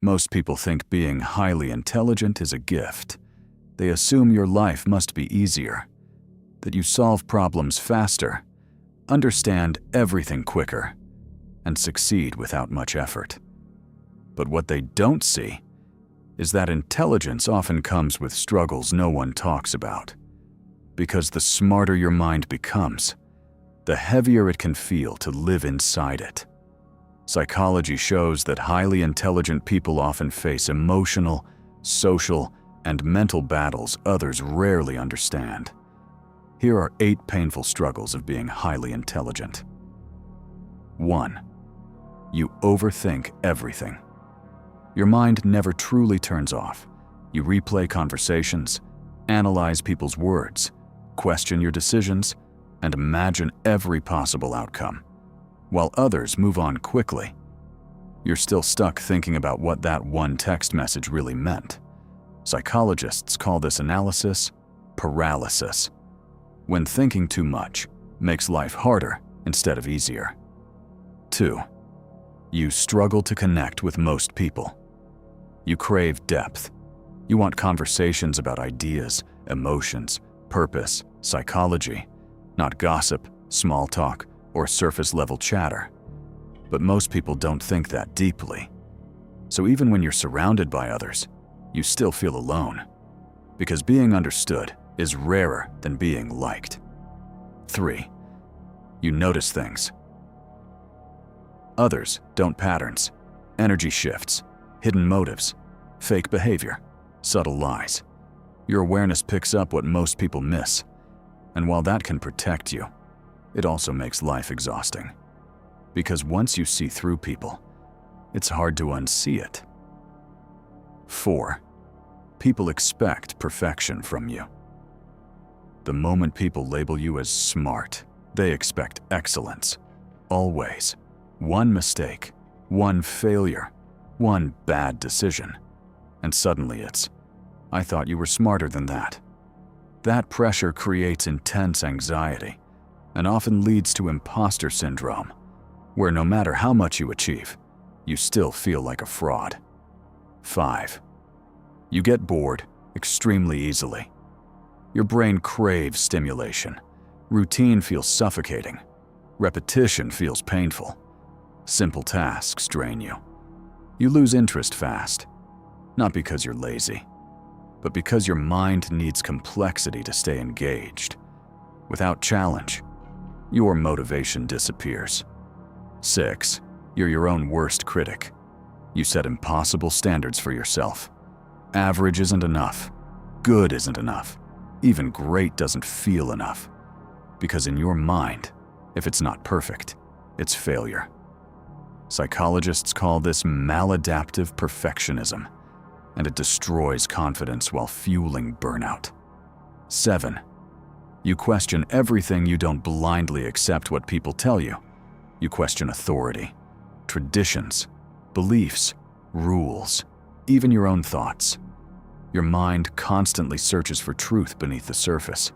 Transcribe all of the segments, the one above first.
Most people think being highly intelligent is a gift. They assume your life must be easier, that you solve problems faster, understand everything quicker, and succeed without much effort. But what they don't see is that intelligence often comes with struggles no one talks about. Because the smarter your mind becomes, the heavier it can feel to live inside it. Psychology shows that highly intelligent people often face emotional, social, and mental battles others rarely understand. Here are 8 painful struggles of being highly intelligent. 1. You overthink everything. Your mind never truly turns off. You replay conversations, analyze people's words, question your decisions, and imagine every possible outcome. While others move on quickly, you're still stuck thinking about what that one text message really meant. Psychologists call this analysis paralysis, when thinking too much makes life harder instead of easier. 2. You struggle to connect with most people. You crave depth. You want conversations about ideas, emotions, purpose, psychology, not gossip, small talk, or surface-level chatter. But most people don't think that deeply. So even when you're surrounded by others, you still feel alone, because being understood is rarer than being liked. 3. You notice things. Others don't patterns, energy shifts, hidden motives, fake behavior, subtle lies. Your awareness picks up what most people miss, and while that can protect you, it also makes life exhausting. Because once you see through people, it's hard to unsee it. 4. People expect perfection from you. The moment people label you as smart, they expect excellence. Always. One mistake, one failure, one bad decision. And suddenly it's, I thought you were smarter than that. That pressure creates intense anxiety and often leads to imposter syndrome, where no matter how much you achieve, you still feel like a fraud. 5. You get bored extremely easily. Your brain craves stimulation. Routine feels suffocating. Repetition feels painful. Simple tasks drain you. You lose interest fast, not because you're lazy, but because your mind needs complexity to stay engaged. Without challenge, your motivation disappears. 6. You're your own worst critic. You set impossible standards for yourself. Average isn't enough. Good isn't enough. Even great doesn't feel enough. Because in your mind, if it's not perfect, it's failure. Psychologists call this maladaptive perfectionism, and it destroys confidence while fueling burnout. 7. You question everything. You don't blindly accept what people tell you. You question authority, traditions, beliefs, rules, even your own thoughts. Your mind constantly searches for truth beneath the surface.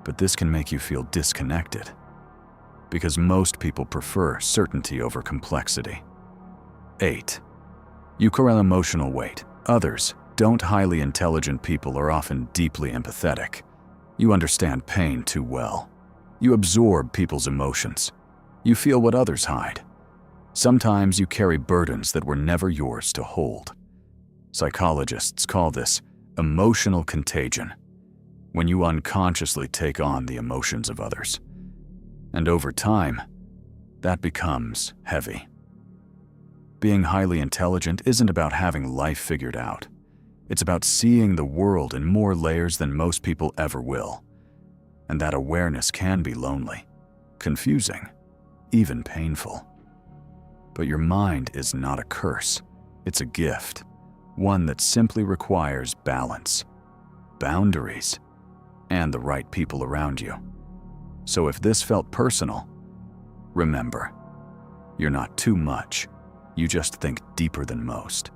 But this can make you feel disconnected, because most people prefer certainty over complexity. 8. You carry emotional weight. Others, don't highly intelligent people, are often deeply empathetic. You understand pain too well. You absorb people's emotions. You feel what others hide. Sometimes you carry burdens that were never yours to hold. Psychologists call this emotional contagion, when you unconsciously take on the emotions of others. And over time, that becomes heavy. Being highly intelligent isn't about having life figured out. It's about seeing the world in more layers than most people ever will. And that awareness can be lonely, confusing, even painful. But your mind is not a curse. It's a gift, one that simply requires balance, boundaries, and the right people around you. So if this felt personal, remember, you're not too much. You just think deeper than most.